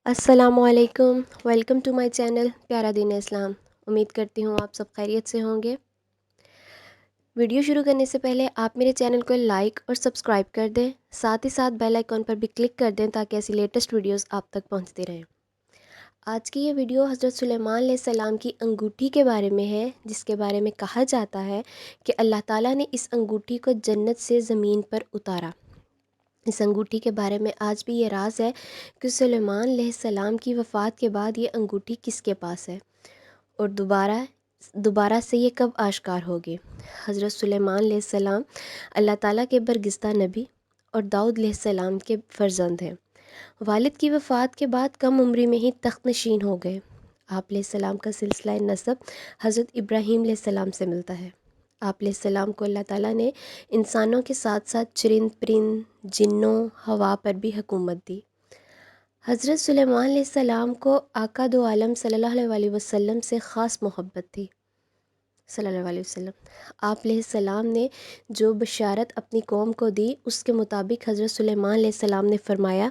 السلام علیکم، welcome to my channel پیارا دین اسلام۔ امید کرتی ہوں آپ سب خیریت سے ہوں گے۔ ویڈیو شروع کرنے سے پہلے آپ میرے چینل کو لائک اور سبسکرائب کر دیں، ساتھ ہی ساتھ بیل آئیکن پر بھی کلک کر دیں تاکہ ایسی لیٹسٹ ویڈیوز آپ تک پہنچتی رہیں۔ آج کی یہ ویڈیو حضرت سلیمان علیہ السلام کی انگوٹھی کے بارے میں ہے، جس کے بارے میں کہا جاتا ہے کہ اللہ تعالیٰ نے اس انگوٹھی کو جنت سے زمین پر اتارا۔ اس انگوٹھی کے بارے میں آج بھی یہ راز ہے کہ سلیمان علیہ السلام کی وفات کے بعد یہ انگوٹھی کس کے پاس ہے اور دوبارہ سے یہ کب آشکار ہوگی۔ حضرت سلیمان علیہ السلام اللہ تعالیٰ کے برگزیدہ نبی اور داؤد علیہ السلام کے فرزند ہیں۔ والد کی وفات کے بعد کم عمری میں ہی تخت نشین ہو گئے۔ آپ علیہ السلام کا سلسلہ نسب حضرت ابراہیم علیہ السلام سے ملتا ہے۔ آپ علیہ السلام کو اللہ تعالیٰ نے انسانوں کے ساتھ ساتھ چرند پرند، جنوں، ہوا پر بھی حکومت دی۔ حضرت سلیمان علیہ السلام کو آقا دو عالم صلی اللہ علیہ وسلم سے خاص محبت تھی۔ صلی اللہ علیہ وسلم آپ علیہ السلام نے جو بشارت اپنی قوم کو دی، اس کے مطابق حضرت سلیمان علیہ السلام نے فرمایا،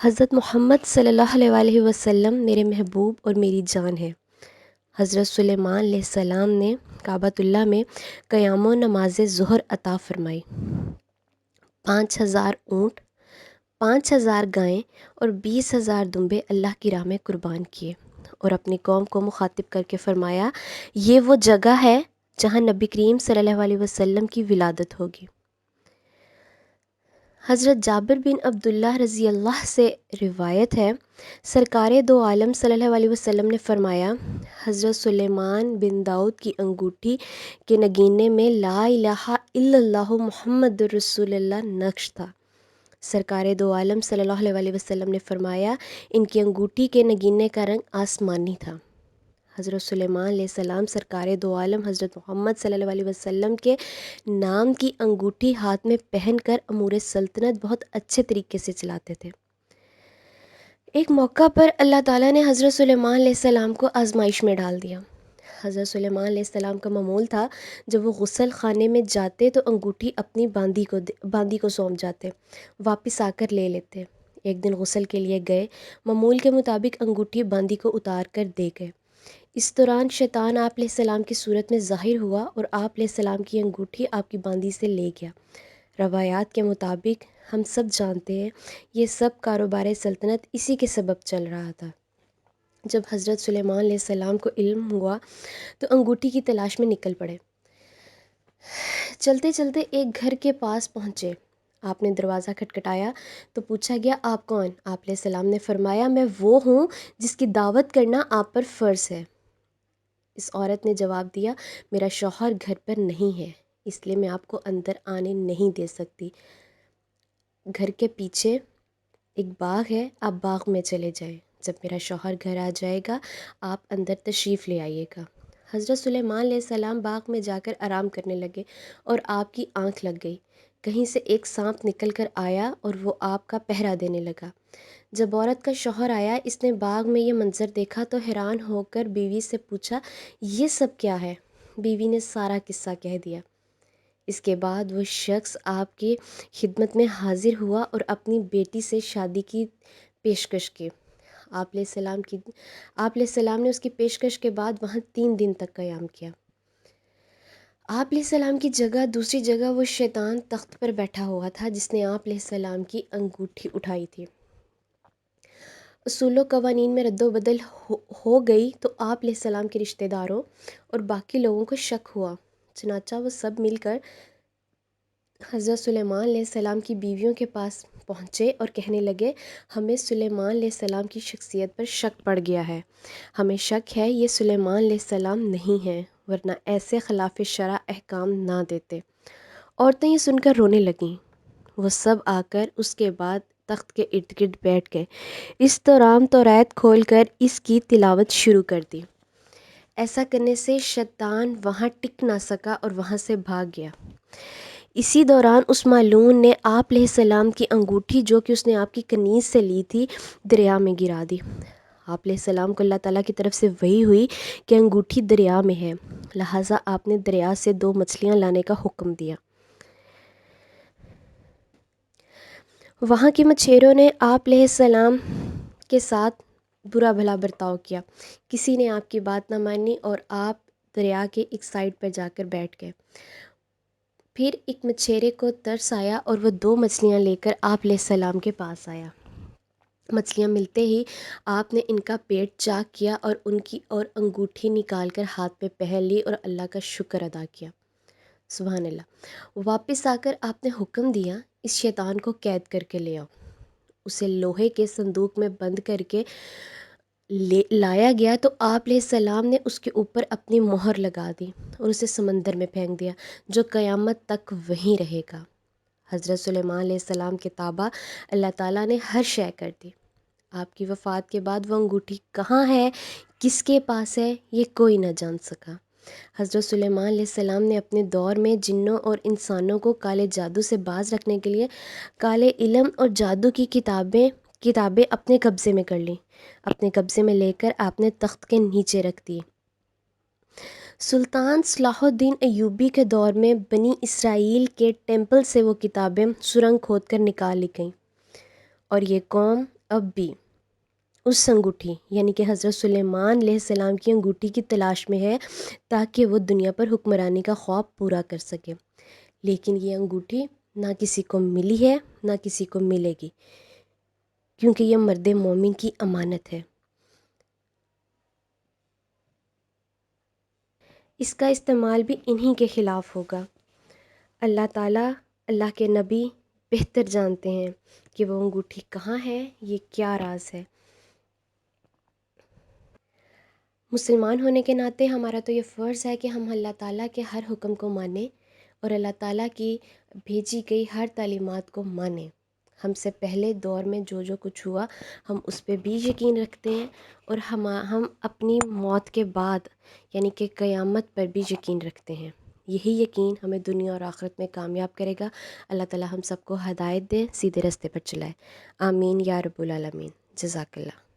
حضرت محمد صلی اللہ علیہ وسلم میرے محبوب اور میری جان ہے۔ حضرت سلیمان علیہ السلام نے کعبۃ اللہ میں قیام و نماز ظہر عطا فرمائی۔ 5000 اونٹ، 5000 گائیں اور 20,000 دمبے اللہ کی راہ میں قربان کیے اور اپنی قوم کو مخاطب کر کے فرمایا، یہ وہ جگہ ہے جہاں نبی کریم صلی اللہ علیہ وسلم کی ولادت ہوگی۔ حضرت جابر بن عبداللہ رضی اللہ سے روایت ہے، سرکار دو عالم صلی اللہ علیہ وسلم نے فرمایا، حضرت سلیمان بن داؤد کی انگوٹھی کے نگینے میں لا الہ الا اللہ محمد رسول اللہ نقش تھا۔ سرکار دو عالم صلی اللہ علیہ وسلم نے فرمایا، ان کی انگوٹھی کے نگینے کا رنگ آسمانی تھا۔ حضرت سلیمان علیہ السلام سرکار دو عالم حضرت محمد صلی اللہ علیہ وسلم کے نام کی انگوٹھی ہاتھ میں پہن کر امور سلطنت بہت اچھے طریقے سے چلاتے تھے۔ ایک موقع پر اللہ تعالیٰ نے حضرت سلیمان علیہ السلام کو آزمائش میں ڈال دیا۔ حضرت سلیمان علیہ السلام کا معمول تھا، جب وہ غسل خانے میں جاتے تو انگوٹھی اپنی باندی کو سونپ جاتے، واپس آ کر لے لیتے۔ ایک دن غسل کے لیے گئے، معمول کے مطابق انگوٹھی باندی کو اتار کر دے گئے۔ اس دوران شیطان آپ علیہ السلام کی صورت میں ظاہر ہوا اور آپ علیہ السلام کی انگوٹھی آپ کی باندی سے لے گیا۔ روایات کے مطابق ہم سب جانتے ہیں، یہ سب کاروبار سلطنت اسی کے سبب چل رہا تھا۔ جب حضرت سلیمان علیہ السلام کو علم ہوا تو انگوٹھی کی تلاش میں نکل پڑے۔ چلتے چلتے ایک گھر کے پاس پہنچے۔ آپ نے دروازہ کھٹکھٹایا تو پوچھا گیا، آپ کون؟ آپ علیہ السلام نے فرمایا، میں وہ ہوں جس کی دعوت کرنا آپ پر فرض ہے۔ اس عورت نے جواب دیا، میرا شوہر گھر پر نہیں ہے، اس لیے میں آپ کو اندر آنے نہیں دے سکتی۔ گھر کے پیچھے ایک باغ ہے، آپ باغ میں چلے جائیں، جب میرا شوہر گھر آ جائے گا آپ اندر تشریف لے آئیے گا۔ حضرت سلیمان علیہ السلام باغ میں جا کر آرام کرنے لگے اور آپ کی آنکھ لگ گئی، کہیں سے ایک سانپ نکل کر آیا اور وہ آپ کا پہرا دینے لگا۔ جب عورت کا شوہر آیا، اس نے باغ میں یہ منظر دیکھا تو حیران ہو کر بیوی سے پوچھا، یہ سب کیا ہے؟ بیوی نے سارا قصہ کہہ دیا۔ اس کے بعد وہ شخص آپ کی خدمت میں حاضر ہوا اور اپنی بیٹی سے شادی کی پیشکش کی۔ آپ علیہ السلام نے اس کی پیشکش کے بعد وہاں 3 دن تک قیام کیا۔ آپ علیہ السلام کی جگہ دوسری جگہ وہ شیطان تخت پر بیٹھا ہوا تھا جس نے آپ علیہ السلام کی انگوٹھی اٹھائی تھی۔ اصول و قوانین میں رد و بدل ہو گئی تو آپ علیہ السلام کے رشتہ داروں اور باقی لوگوں کو شک ہوا، چنانچہ وہ سب مل کر حضرت سلیمان علیہ السلام کی بیویوں کے پاس پہنچے اور کہنے لگے، ہمیں سلیمان علیہ السلام کی شخصیت پر شک پڑ گیا ہے، ہمیں شک ہے یہ سلیمان علیہ السلام نہیں ہیں، ورنہ ایسے خلاف شرع احکام نہ دیتے۔ عورتیں یہ سن کر رونے لگیں۔ وہ سب آ کر اس کے بعد تخت کے ارد گرد بیٹھ گئے۔ اس دوران توریت کھول کر اس کی تلاوت شروع کر دی۔ ایسا کرنے سے شیطان وہاں ٹک نہ سکا اور وہاں سے بھاگ گیا۔ اسی دوران اس ملعون نے آپ علیہ السلام کی انگوٹھی جو کہ اس نے آپ کی کنیز سے لی تھی دریا میں گرا دی۔ آپ علیہ السلام کو اللہ تعالیٰ کی طرف سے وحی ہوئی کہ انگوٹھی دریا میں ہے، لہٰذا آپ نے دریا سے 2 مچھلیاں لانے کا حکم دیا۔ وہاں کے مچھیروں نے آپ علیہ السلام کے ساتھ برا بھلا برتاؤ کیا، کسی نے آپ کی بات نہ مانی اور آپ دریا کے ایک سائڈ پر جا کر بیٹھ گئے۔ پھر ایک مچھیرے کو ترس آیا اور وہ 2 مچھلیاں لے کر آپ علیہ السلام کے پاس آیا۔ مچھلیاں ملتے ہی آپ نے ان کا پیٹ چاک کیا اور ان کی اور انگوٹھی نکال کر ہاتھ پہ پہن لی اور اللہ کا شکر ادا کیا۔ سبحان اللہ۔ واپس آ کر آپ نے حکم دیا اس شیطان کو قید کر کے لے آؤ۔ اسے لوہے کے صندوق میں بند کر کے لایا گیا تو آپ علیہ السلام نے اس کے اوپر اپنی مہر لگا دی اور اسے سمندر میں پھینک دیا، جو قیامت تک وہیں رہے گا۔ حضرت سلیمان علیہ السلام کے تابع اللہ تعالیٰ نے ہر شے کر دی۔ آپ کی وفات کے بعد وہ انگوٹھی کہاں ہے، کس کے پاس ہے، یہ کوئی نہ جان سکا۔ حضرت سلیمان علیہ السلام نے اپنے دور میں جنوں اور انسانوں کو کالے جادو سے باز رکھنے کے لیے کالے علم اور جادو کی کتابیں اپنے قبضے میں کر لیں، اپنے قبضے میں لے کر آپ نے تخت کے نیچے رکھ دی۔ سلطان صلاح الدین ایوبی کے دور میں بنی اسرائیل کے ٹیمپل سے وہ کتابیں سرنگ کھود کر نکال لی گئیں، اور یہ قوم اب بھی اس انگوٹھی یعنی کہ حضرت سلیمان علیہ السلام کی انگوٹھی کی تلاش میں ہے تاکہ وہ دنیا پر حکمرانی کا خواب پورا کر سکے، لیکن یہ انگوٹھی نہ کسی کو ملی ہے نہ کسی کو ملے گی، کیونکہ یہ مرد مومن کی امانت ہے۔ اس کا استعمال بھی انہی کے خلاف ہوگا۔ اللہ تعالیٰ، اللہ کے نبی بہتر جانتے ہیں کہ وہ انگوٹھی کہاں ہے، یہ کیا راز ہے۔ مسلمان ہونے کے ناطے ہمارا تو یہ فرض ہے کہ ہم اللہ تعالیٰ کے ہر حکم کو مانیں اور اللہ تعالیٰ کی بھیجی گئی ہر تعلیمات کو مانیں۔ ہم سے پہلے دور میں جو کچھ ہوا ہم اس پہ بھی یقین رکھتے ہیں، اور ہم اپنی موت کے بعد یعنی کہ قیامت پر بھی یقین رکھتے ہیں۔ یہی یقین ہمیں دنیا اور آخرت میں کامیاب کرے گا۔ اللہ تعالیٰ ہم سب کو ہدایت دے، سیدھے راستے پر چلائے۔ آمین یا رب العالمین۔ جزاک اللہ۔